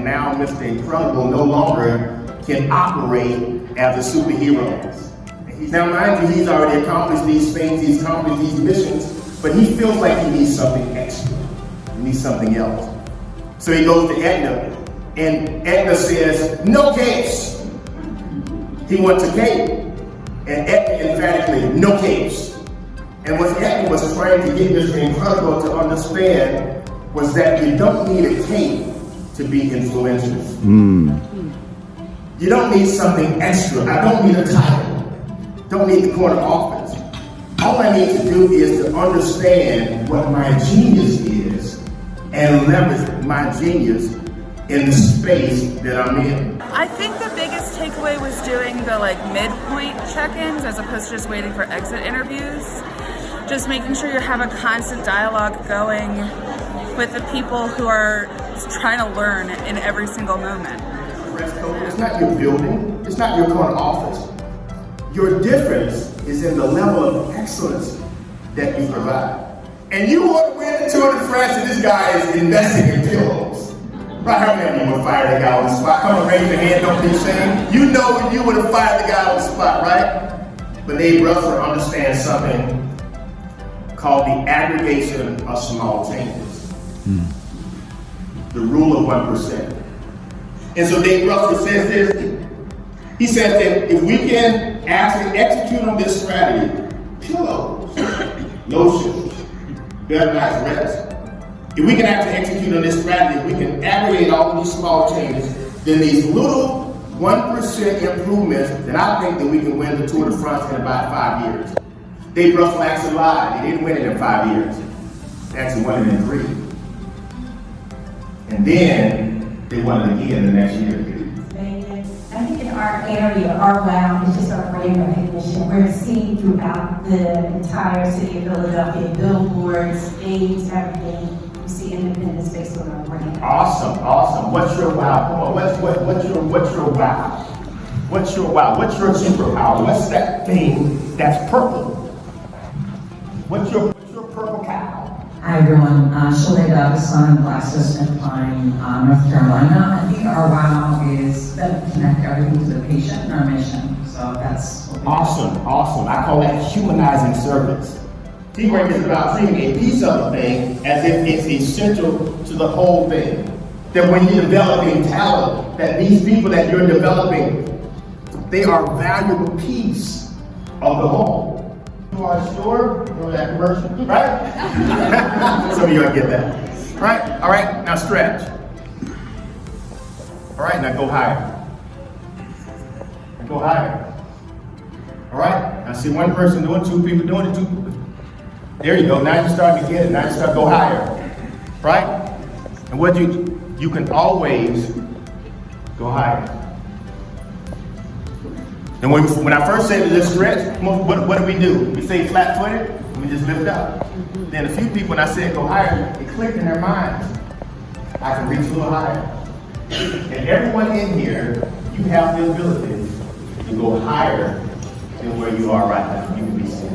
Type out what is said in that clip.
now Mr. Incredible no longer can operate as a superhero. Now mind you, he's already accomplished these things, he's accomplished these missions, but he feels like he needs something extra. He needs something else. So he goes to Edna, and Edna says, no capes. He wants a cape. And Edna emphatically, no capes. And what Edna was trying to get Mr. Incredible to understand was that you don't need a cape to be influential. You don't need something extra. I don't need a title. Don't need the corner office. All I need to do is to understand what my genius is and leverage my genius in the space that I'm in. I think the biggest takeaway was doing the midpoint check-ins as opposed to just waiting for exit interviews. Just making sure you have a constant dialogue going with the people who are trying to learn in every single moment. It's not your building, it's not your corner office. Your difference is in the level of excellence that you provide. And you want to win the Tour de France and this guy is investing in pillows. Right, how many of you would fire the guy on the spot? Come on, raise your hand, don't be ashamed. You know you would have fired the guy on the spot, right? But Dave Russell understands something called the aggregation of small changes. The rule of 1%. And so Dave Russell says this. He says that if we can actually execute on this strategy, pillows, lotions, better night's rest. If we can actually execute on this strategy, we can aggregate all of these small changes, then these little 1% improvements, then I think that we can win the Tour de France in about 5 years. Dave Russell actually lied. They didn't win it in 5 years. They actually won it in 3. And then they won it again the next year. I think in our area, our wow is just our brand recognition. We're seen throughout the entire city of Philadelphia, billboards, aids, everything. You see Independence based on our brand. Awesome, awesome. What's your wow? Come on, what's your wow? What's your wow? What's your superpower? What's that thing that's purple? What's your purple cow? Hi everyone, Shalay Davison, Blacksmith Pine, North Carolina. I think our wow is that we connect everything to the patient and our mission. So that's what we Awesome, awesome. I call that humanizing service. Teamwork is about treating a piece of the thing as if it's essential to the whole thing. That when you're developing talent, that these people that you're developing, they are a valuable piece of the whole. You are sure? You know that commercial, right? Some of you get that. Right? All right, now stretch. All right, now go higher. Go higher. All right, I see one person doing, 2 people doing it, 2 people. There you go, now you're starting to get it, now you start to go higher. Right? And what you can always go higher. And when I first said this stretch, what do we do? We say flat-footed, and we just lift up. Then a few people, when I said go higher, it clicked in their minds. I can reach a little higher. And everyone in here, you have the ability to go higher than where you are right now. You can be seen.